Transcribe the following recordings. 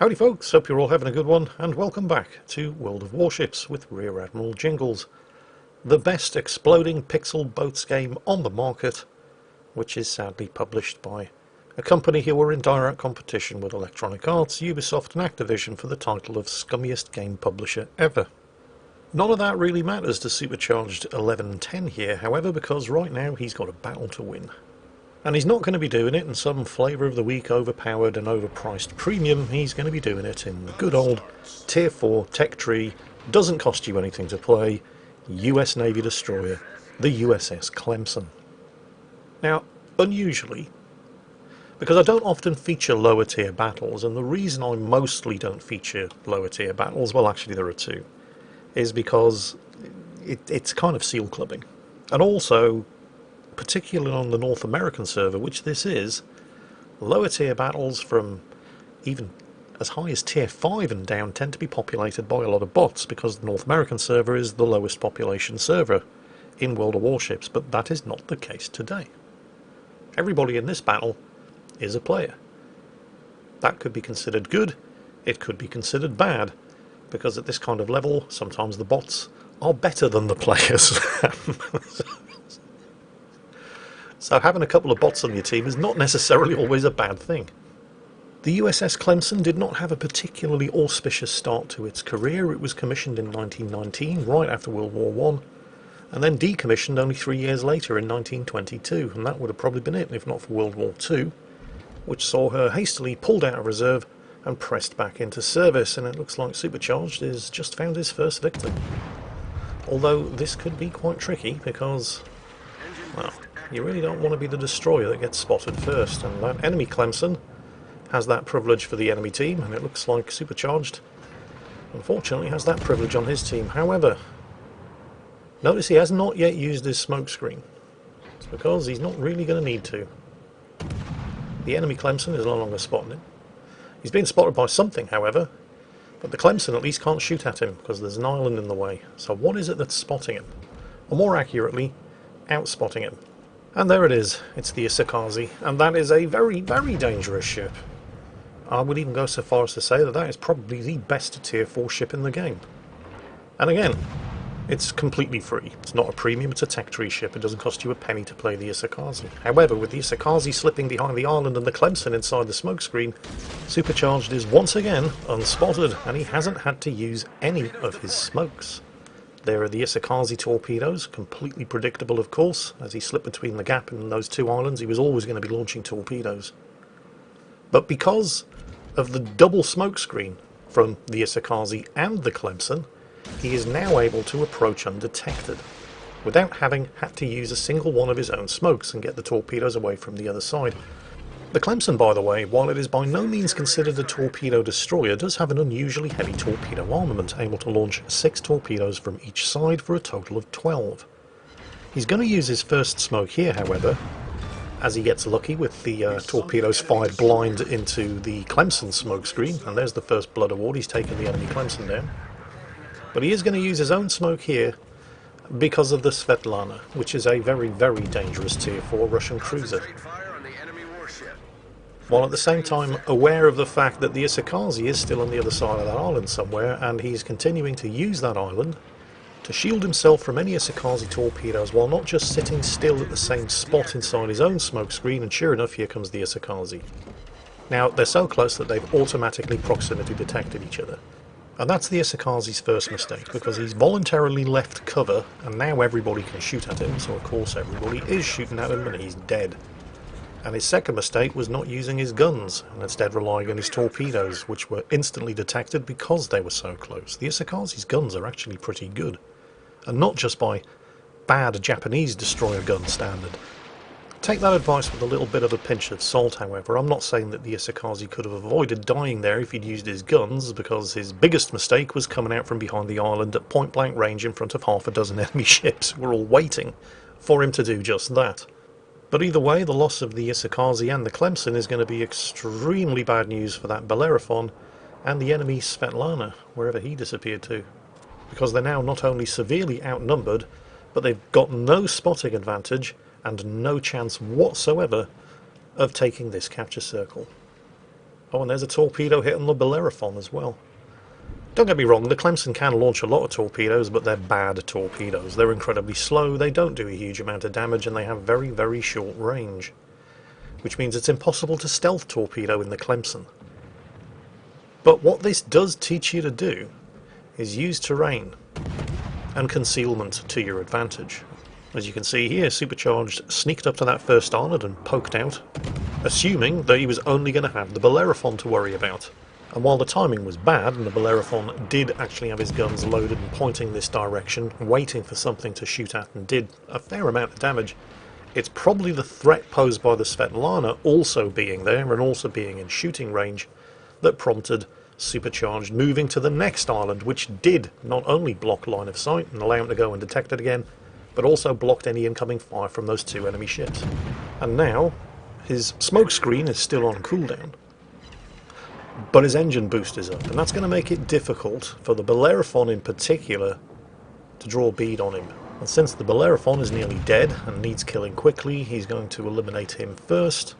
Howdy folks, hope you're all having a good one, and welcome back to World of Warships with Rear Admiral Jingles, the best exploding pixel boats game on the market, which is sadly published by a company who are in direct competition with Electronic Arts, Ubisoft and Activision for the title of scummiest game publisher ever. None of that really matters to Supercharged 1110 here, however, because right now he's got a battle to win. And he's not going to be doing it in some flavour of the week overpowered and overpriced premium. He's going to be doing it in the good old Tier 4 tech tree, doesn't cost you anything to play, US Navy destroyer, the USS Clemson. Now, unusually, because I don't often feature lower tier battles, and the reason I mostly don't feature lower tier battles, well actually there are two, is because it's kind of seal clubbing. And also, particularly on the North American server, which this is, lower tier battles from even as high as tier 5 and down tend to be populated by a lot of bots, because the North American server is the lowest population server in World of Warships, but that is not the case today. Everybody in this battle is a player. That could be considered good, it could be considered bad, because at this kind of level sometimes the bots are better than the players. So having a couple of bots on your team is not necessarily always a bad thing. The USS Clemson did not have a particularly auspicious start to its career. It was commissioned in 1919, right after World War I, and then decommissioned only 3 years later in 1922, and that would have probably been it if not for World War II, which saw her hastily pulled out of reserve and pressed back into service, and it looks like Supercharged has just found his first victim. Although this could be quite tricky because, well, you really don't want to be the destroyer that gets spotted first, and that enemy Clemson has that privilege for the enemy team, and it looks like Supercharged unfortunately has that privilege on his team. However, notice he has not yet used his smoke screen. It's because he's not really going to need to. The enemy Clemson is no longer spotting him. He's being spotted by something, however, but the Clemson at least can't shoot at him because there's an island in the way. So what is it that's spotting him? Or more accurately, outspotting him. And there it is, it's the Isakazi, and that is a very, very dangerous ship. I would even go so far as to say that that is probably the best tier 4 ship in the game. And again, it's completely free. It's not a premium, it's a tech tree ship. It doesn't cost you a penny to play the Isakazi. However, with the Isakazi slipping behind the island and the Clemson inside the smokescreen, Supercharged is once again unspotted, and he hasn't had to use any of his smokes. There are the Isakazi torpedoes, completely predictable of course. As he slipped between the gap and those two islands, he was always going to be launching torpedoes. But because of the double smoke screen from the Isakazi and the Clemson, he is now able to approach undetected, without having had to use a single one of his own smokes and get the torpedoes away from the other side. The Clemson, by the way, while it is by no means considered a torpedo destroyer, does have an unusually heavy torpedo armament, able to launch 6 torpedoes from each side for a total of 12. He's going to use his first smoke here, however, as he gets lucky with the torpedoes fired blind into the Clemson smokescreen, and there's the first blood award. He's taken the enemy Clemson down. But he is going to use his own smoke here because of the Svetlana, which is a very, very dangerous tier 4 Russian cruiser. While at the same time aware of the fact that the Isakazi is still on the other side of that island somewhere, and he's continuing to use that island to shield himself from any Isakazi torpedoes while not just sitting still at the same spot inside his own smoke screen, and sure enough, here comes the Isakazi. Now, they're so close that they've automatically proximity detected each other. And that's the Isakazi's first mistake, because he's voluntarily left cover, and now everybody can shoot at him, so of course everybody is shooting at him and he's dead. And his second mistake was not using his guns, and instead relying on his torpedoes, which were instantly detected because they were so close. The Isakazi's guns are actually pretty good, and not just by bad Japanese destroyer gun standard. Take that advice with a little bit of a pinch of salt, however. I'm not saying that the Isakazi could have avoided dying there if he'd used his guns, because his biggest mistake was coming out from behind the island at point-blank range in front of half a dozen enemy ships who were all waiting for him to do just that. But either way, the loss of the Isakazi and the Clemson is going to be extremely bad news for that Bellerophon and the enemy Svetlana, wherever he disappeared to. Because they're now not only severely outnumbered, but they've got no spotting advantage and no chance whatsoever of taking this capture circle. Oh, and there's a torpedo hit on the Bellerophon as well. Don't get me wrong, the Clemson can launch a lot of torpedoes, but they're bad torpedoes. They're incredibly slow, they don't do a huge amount of damage, and they have very, very short range. Which means it's impossible to stealth torpedo in the Clemson. But what this does teach you to do is use terrain and concealment to your advantage. As you can see here, Supercharged sneaked up to that first island and poked out, assuming that he was only going to have the Bellerophon to worry about. And while the timing was bad, and the Bellerophon did actually have his guns loaded and pointing this direction, waiting for something to shoot at, and did a fair amount of damage, it's probably the threat posed by the Svetlana also being there and also being in shooting range that prompted Supercharged moving to the next island, which did not only block line of sight and allow him to go undetected again, but also blocked any incoming fire from those two enemy ships. And now, his smoke screen is still on cooldown, but his engine boost is up, and that's going to make it difficult for the Bellerophon in particular to draw bead on him. And since the Bellerophon is nearly dead and needs killing quickly, he's going to eliminate him first.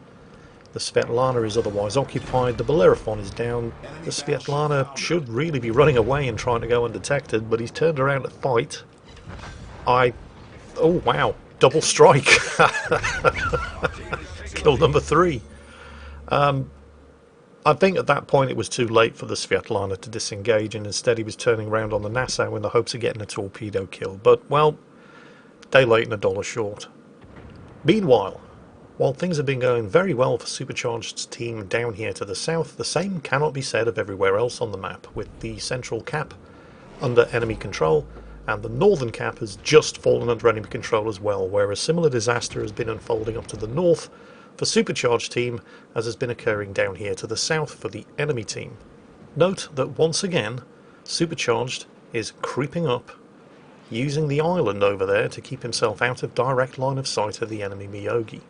The Svetlana is otherwise occupied, the Bellerophon is down. The Svetlana should really be running away and trying to go undetected, but he's turned around to fight. Oh wow, double strike! Kill number 3. I think at that point it was too late for the Svetlana to disengage, and instead he was turning around on the Nassau in the hopes of getting a torpedo kill. But, well, day late and a dollar short. Meanwhile, while things have been going very well for Supercharged's team down here to the south, the same cannot be said of everywhere else on the map, with the central cap under enemy control, and the northern cap has just fallen under enemy control as well, where a similar disaster has been unfolding up to the north for Supercharged team, as has been occurring down here to the south for the enemy team. Note that once again, Supercharged is creeping up, using the island over there to keep himself out of direct line of sight of the enemy Miyogi.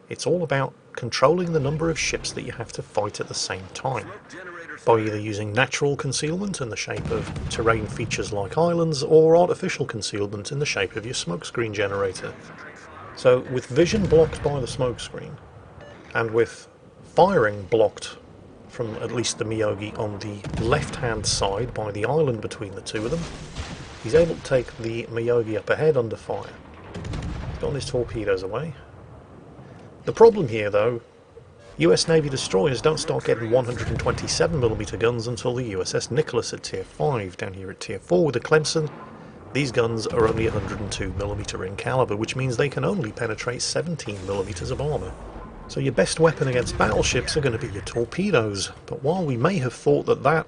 It's all about controlling the number of ships that you have to fight at the same time, by either using natural concealment in the shape of terrain features like islands, or artificial concealment in the shape of your smokescreen generator. So with vision blocked by the smokescreen, and with firing blocked from at least the Miyogi on the left hand side by the island between the two of them, he's able to take the Miyogi up ahead under fire. He's gotten his torpedoes away. The problem here though, US Navy destroyers don't start getting 127mm guns until the USS Nicholas at tier 5. Down here at tier 4 with the Clemson, these guns are only 102mm in caliber, which means they can only penetrate 17mm of armour. So your best weapon against battleships are going to be your torpedoes. But while we may have thought that that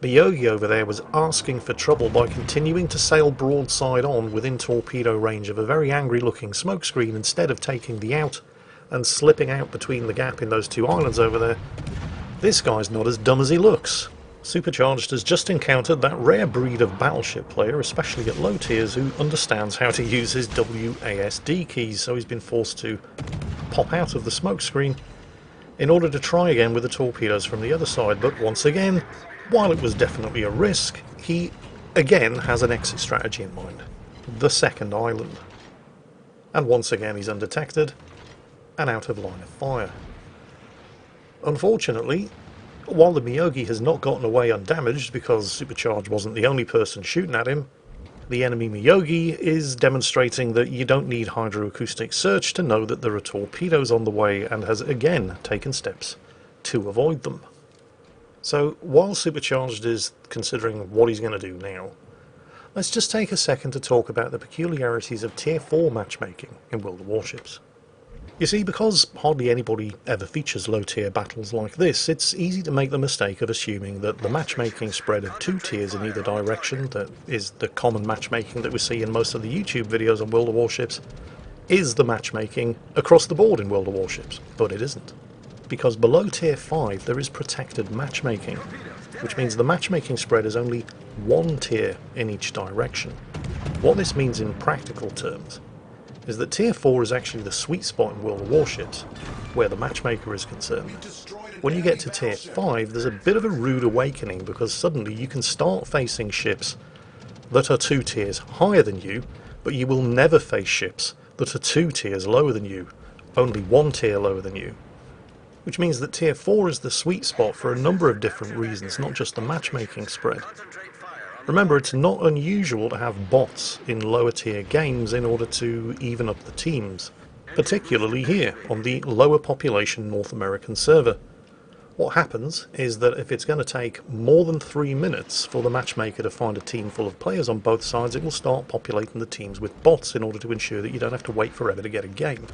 Miyogi over there was asking for trouble by continuing to sail broadside on within torpedo range of a very angry looking smokescreen instead of taking the out and slipping out between the gap in those two islands over there, this guy's not as dumb as he looks. Supercharged has just encountered that rare breed of battleship player, especially at low tiers, who understands how to use his WASD keys, so he's been forced to pop out of the smokescreen in order to try again with the torpedoes from the other side. But once again, while it was definitely a risk, he again has an exit strategy in mind: the second island. And once again he's undetected and out of line of fire. Unfortunately, while the Miyogi has not gotten away undamaged because Supercharged wasn't the only person shooting at him, the enemy Miyogi is demonstrating that you don't need hydroacoustic search to know that there are torpedoes on the way, and has again taken steps to avoid them. So while Supercharged is considering what he's going to do now, let's just take a second to talk about the peculiarities of Tier 4 matchmaking in World of Warships. You see, because hardly anybody ever features low-tier battles like this, it's easy to make the mistake of assuming that the matchmaking spread of 2 tiers in either direction, that is the common matchmaking that we see in most of the YouTube videos on World of Warships, is the matchmaking across the board in World of Warships. But it isn't. Because below Tier 5 there is protected matchmaking, which means the matchmaking spread is only 1 tier in each direction. What this means in practical terms is that Tier 4 is actually the sweet spot in World of Warships, where the matchmaker is concerned. When you get to Tier 5, there's a bit of a rude awakening, because suddenly you can start facing ships that are 2 tiers higher than you, but you will never face ships that are 2 tiers lower than you, only 1 tier lower than you. which means that Tier 4 is the sweet spot for a number of different reasons, not just the matchmaking spread. Remember, it's not unusual to have bots in lower tier games in order to even up the teams, particularly here on the lower population North American server. What happens is that if it's going to take more than 3 minutes for the matchmaker to find a team full of players on both sides, it will start populating the teams with bots in order to ensure that you don't have to wait forever to get a game.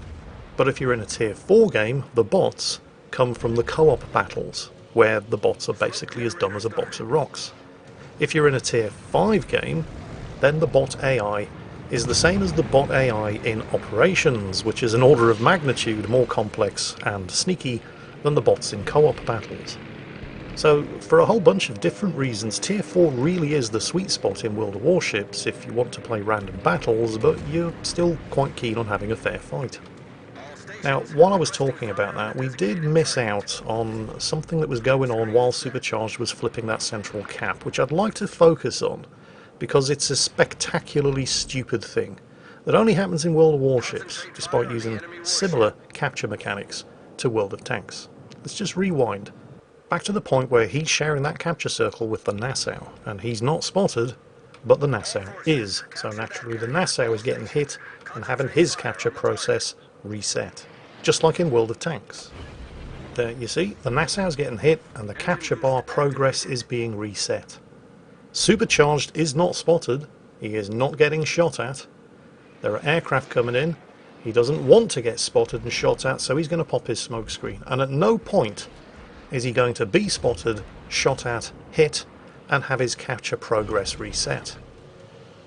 But if you're in a Tier 4 game, the bots come from the co-op battles, where the bots are basically as dumb as a box of rocks. If you're in a Tier 5 game, then the bot AI is the same as the bot AI in Operations, which is an order of magnitude more complex and sneaky than the bots in co-op battles. So, for a whole bunch of different reasons, Tier 4 really is the sweet spot in World of Warships if you want to play random battles, but you're still quite keen on having a fair fight. Now, while I was talking about that, we did miss out on something that was going on while Supercharged was flipping that central cap, which I'd like to focus on, because it's a spectacularly stupid thing that only happens in World of Warships, despite using similar capture mechanics to World of Tanks. Let's just rewind. Back to the point where he's sharing that capture circle with the Nassau, and he's not spotted, but the Nassau is. So naturally the Nassau is getting hit and having his capture process reset. Just like in World of Tanks. There you see, the Nassau's getting hit and the capture bar progress is being reset. Supercharged is not spotted, he is not getting shot at. There are aircraft coming in. He doesn't want to get spotted and shot at, so he's going to pop his smoke screen. And at no point is he going to be spotted, shot at, hit, and have his capture progress reset.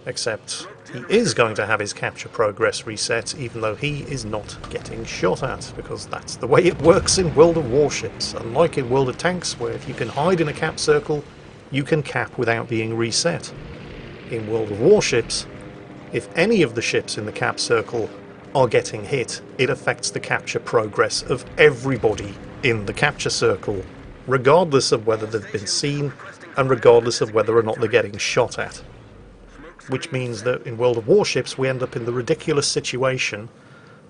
Except he is going to have his capture progress reset, even though he is not getting shot at, because that's the way it works in World of Warships. Unlike in World of Tanks, where if you can hide in a cap circle, you can cap without being reset. In World of Warships, if any of the ships in the cap circle are getting hit, it affects the capture progress of everybody in the capture circle, regardless of whether they've been seen and regardless of whether or not they're getting shot at. Which means that in World of Warships we end up in the ridiculous situation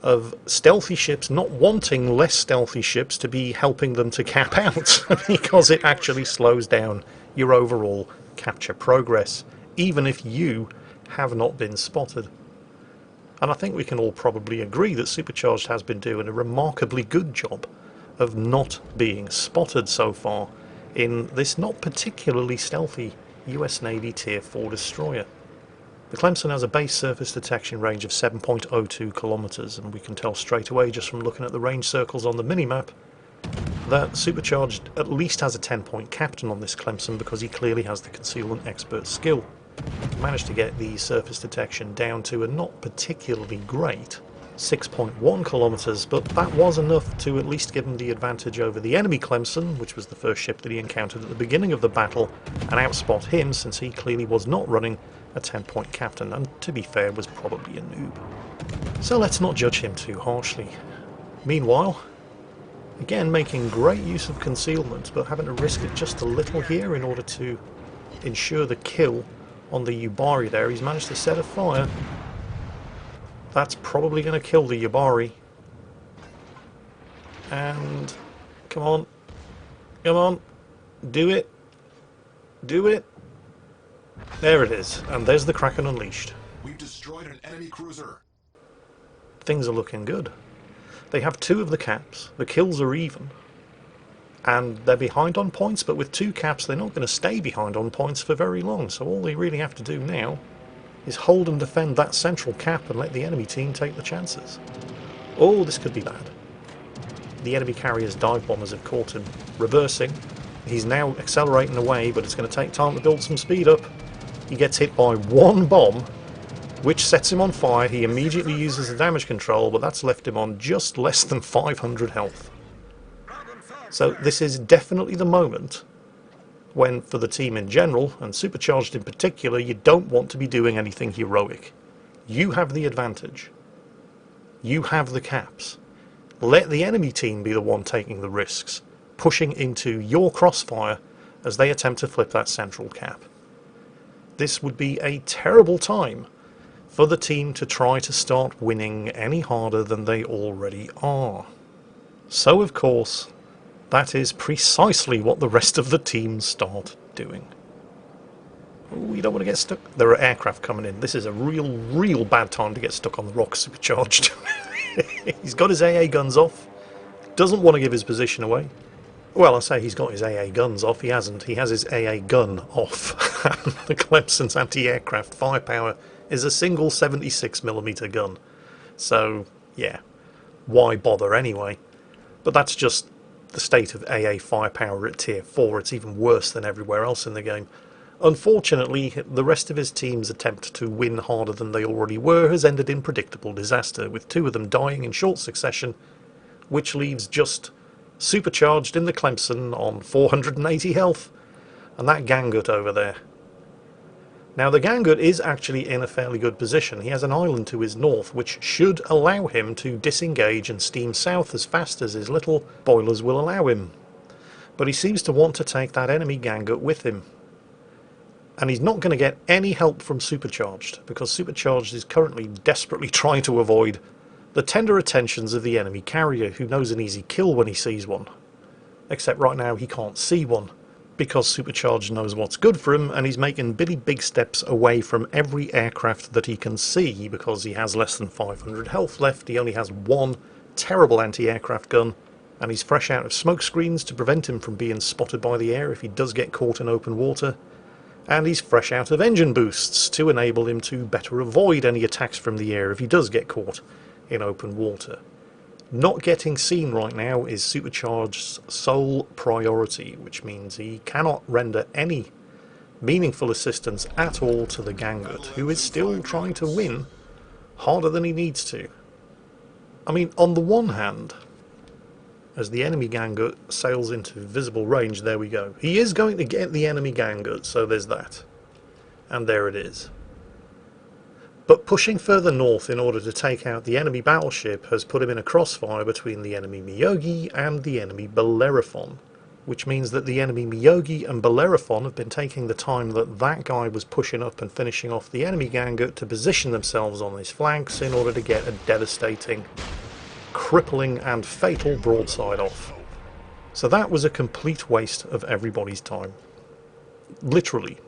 of stealthy ships not wanting less stealthy ships to be helping them to cap out, because it actually slows down your overall capture progress, even if you have not been spotted. And I think we can all probably agree that Supercharged has been doing a remarkably good job of not being spotted so far in this not particularly stealthy US Navy Tier 4 destroyer. The Clemson has a base surface detection range of 7.02 kilometers, and we can tell straight away just from looking at the range circles on the minimap that Supercharged at least has a 10-point captain on this Clemson, because he clearly has the concealment expert skill. Managed to get the surface detection down to a not particularly great 6.1 kilometers, but that was enough to at least give him the advantage over the enemy Clemson, which was the first ship that he encountered at the beginning of the battle, and outspot him since he clearly was not running a 10-point captain, and to be fair was probably a noob. So let's not judge him too harshly. Meanwhile, again making great use of concealment, but having to risk it just a little here in order to ensure the kill on the Yubari there. He's managed to set a fire. That's probably going to kill the Yubari. And come on, come on, do it, do it. There it is, and there's the Kraken Unleashed. We've destroyed an enemy cruiser. Things are looking good. They have 2 of the caps, the kills are even, and they're behind on points, but with 2 caps they're not going to stay behind on points for very long, so all they really have to do now is hold and defend that central cap and let the enemy team take the chances. Oh, this could be bad. The enemy carrier's dive bombers have caught him reversing. He's now accelerating away, but it's going to take time to build some speed up. He gets hit by 1 bomb, which sets him on fire. He immediately uses the damage control, but that's left him on just less than 500 health. So this is definitely the moment when, for the team in general, and Supercharged in particular, you don't want to be doing anything heroic. You have the advantage. You have the caps. Let the enemy team be the one taking the risks, pushing into your crossfire as they attempt to flip that central cap. This would be a terrible time for the team to try to start winning any harder than they already are. So, of course, That is precisely what the rest of the team start doing. Ooh, you don't want to get stuck. There are aircraft coming in. This is a real bad time to get stuck on the rock, Supercharged. He's got his AA guns off. Doesn't want to give his position away. Well, I say he's got his AA guns off. He hasn't. He has his AA gun off. The Clemson's anti-aircraft firepower is a single 76mm gun. So, yeah, why bother anyway? But that's just the state of AA firepower at Tier 4. It's even worse than everywhere else in the game. Unfortunately, the rest of his team's attempt to win harder than they already were has ended in predictable disaster, with 2 of them dying in short succession, which leaves just Supercharged in the Clemson on 480 health, and that Gangut over there. Now the Gangut is actually in a fairly good position. He has an island to his north, which should allow him to disengage and steam south as fast as his little boilers will allow him. But he seems to want to take that enemy Gangut with him. And he's not going to get any help from Supercharged, because Supercharged is currently desperately trying to avoid the tender attentions of the enemy carrier, who knows an easy kill when he sees one. Except right now he can't see one, because Supercharged knows what's good for him, and he's making big steps away from every aircraft that he can see, because he has less than 500 health left. He only has 1 terrible anti-aircraft gun, and he's fresh out of smoke screens to prevent him from being spotted by the air if he does get caught in open water. And he's fresh out of engine boosts to enable him to better avoid any attacks from the air if he does get caught in open water. Not getting seen right now is Supercharged's sole priority, which means he cannot render any meaningful assistance at all to the Gangut, who is still trying to win harder than he needs to. I mean, on the one hand, as the enemy Gangut sails into visible range, there we go. He is going to get the enemy Gangut, so there's that. And there it is. But pushing further north in order to take out the enemy battleship has put him in a crossfire between the enemy Miyogi and the enemy Bellerophon, which means that the enemy Miyogi and Bellerophon have been taking the time that that guy was pushing up and finishing off the enemy Gangut to position themselves on his flanks in order to get a devastating, crippling and fatal broadside off. So that was a complete waste of everybody's time. Literally.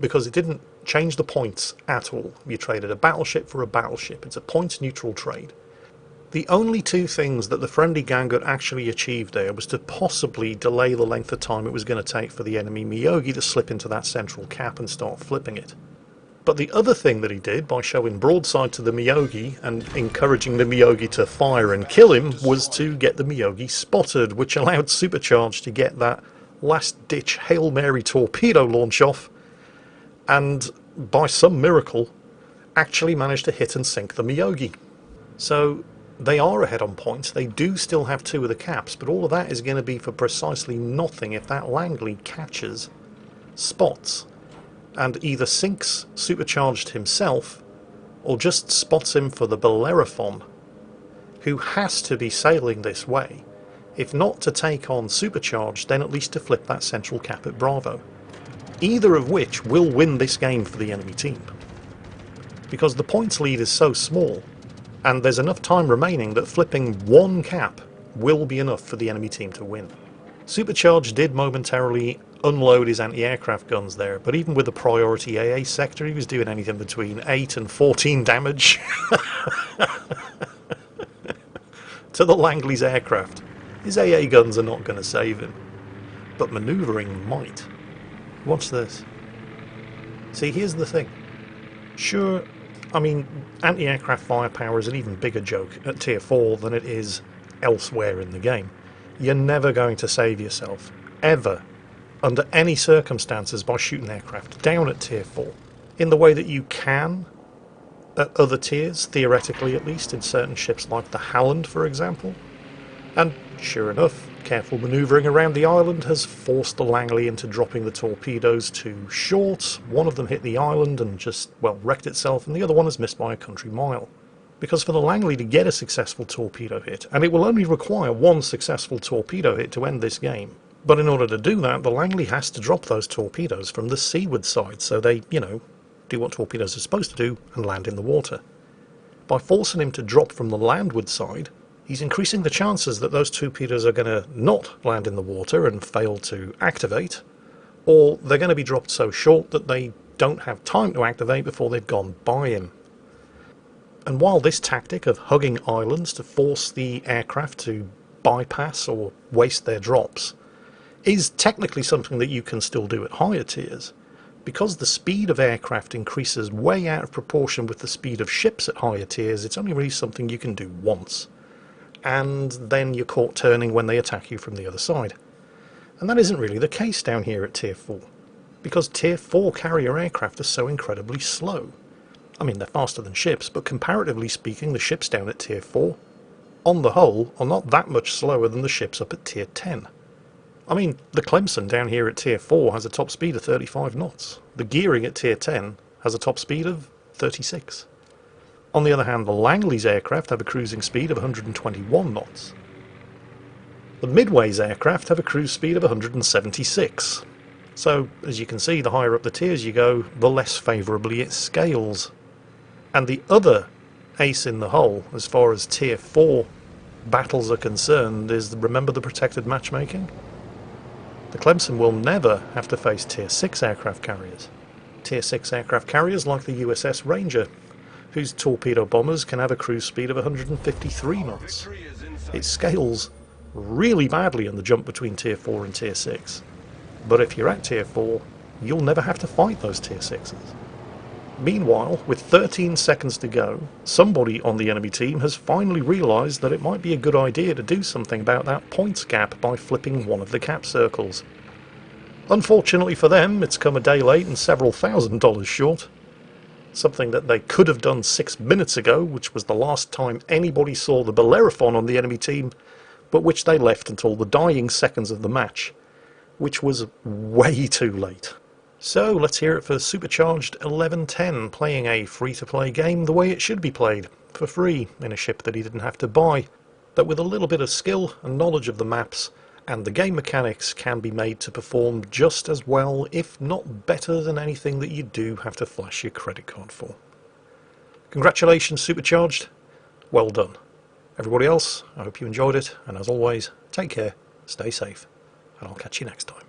Because it didn't change the points at all. You traded a battleship for a battleship. It's a points neutral trade. The only 2 things that the friendly Gangut actually achieved there was to possibly delay the length of time it was going to take for the enemy Miyogi to slip into that central cap and start flipping it. But the other thing that he did, by showing broadside to the Miyogi and encouraging the Miyogi to fire and kill him, was to get the Miyogi spotted, which allowed Supercharged to get that last-ditch Hail Mary torpedo launch off, and by some miracle actually managed to hit and sink the Miyogi. So they are ahead on points. They do still have 2 of the caps, but all of that is going to be for precisely nothing if that Langley catches, spots, and either sinks Supercharged himself or just spots him for the Bellerophon, who has to be sailing this way, if not to take on Supercharged, then at least to flip that central cap at Bravo. Either of which will win this game for the enemy team. Because the points lead is so small, and there's enough time remaining that flipping 1 cap will be enough for the enemy team to win. Supercharged did momentarily unload his anti-aircraft guns there, but even with the priority AA sector, he was doing anything between 8 and 14 damage to the Langley's aircraft. His AA guns are not going to save him, but manoeuvring might. Watch this. See, here's the thing. Sure, I mean, anti-aircraft firepower is an even bigger joke at Tier 4 than it is elsewhere in the game. You're never going to save yourself, ever, under any circumstances, by shooting aircraft down at Tier 4. In the way that you can at other tiers, theoretically at least, in certain ships like the Halland, for example. And sure enough, careful manoeuvring around the island has forced the Langley into dropping the torpedoes too short. One of them hit the island and just, well, wrecked itself, and the other one has missed by a country mile. Because for the Langley to get a successful torpedo hit, and it will only require 1 successful torpedo hit to end this game, but in order to do that, the Langley has to drop those torpedoes from the seaward side, so they, do what torpedoes are supposed to do and land in the water. By forcing him to drop from the landward side, he's increasing the chances that those torpedoes are going to not land in the water and fail to activate, or they're going to be dropped so short that they don't have time to activate before they've gone by him. And while this tactic of hugging islands to force the aircraft to bypass or waste their drops is technically something that you can still do at higher tiers, because the speed of aircraft increases way out of proportion with the speed of ships at higher tiers, it's only really something you can do once. And then you're caught turning when they attack you from the other side. And that isn't really the case down here at Tier 4, because Tier 4 carrier aircraft are so incredibly slow. I mean, they're faster than ships, but comparatively speaking, the ships down at Tier 4, on the whole, are not that much slower than the ships up at Tier 10. I mean, the Clemson down here at Tier 4 has a top speed of 35 knots. The Gearing at Tier 10 has a top speed of 36. On the other hand, the Langley's aircraft have a cruising speed of 121 knots. The Midway's aircraft have a cruise speed of 176. So, as you can see, the higher up the tiers you go, the less favourably it scales. And the other ace in the hole, as far as Tier 4 battles are concerned, is, remember the protected matchmaking? The Clemson will never have to face Tier 6 aircraft carriers. Tier 6 aircraft carriers like the USS Ranger, whose torpedo bombers can have a cruise speed of 153 knots. It scales really badly in the jump between Tier 4 and Tier 6. But if you're at Tier 4, you'll never have to fight those Tier 6s. Meanwhile, with 13 seconds to go, somebody on the enemy team has finally realised that it might be a good idea to do something about that points gap by flipping one of the cap circles. Unfortunately for them, it's come a day late and several $1,000s short. Something that they could have done 6 minutes ago, which was the last time anybody saw the Bellerophon on the enemy team, but which they left until the dying seconds of the match, which was way too late. So let's hear it for Supercharged 1110, playing a free-to-play game the way it should be played, for free, in a ship that he didn't have to buy, that with a little bit of skill and knowledge of the maps and the game mechanics can be made to perform just as well, if not better than anything that you do have to flash your credit card for. Congratulations, Supercharged. Well done. Everybody else, I hope you enjoyed it, and as always, take care, stay safe, and I'll catch you next time.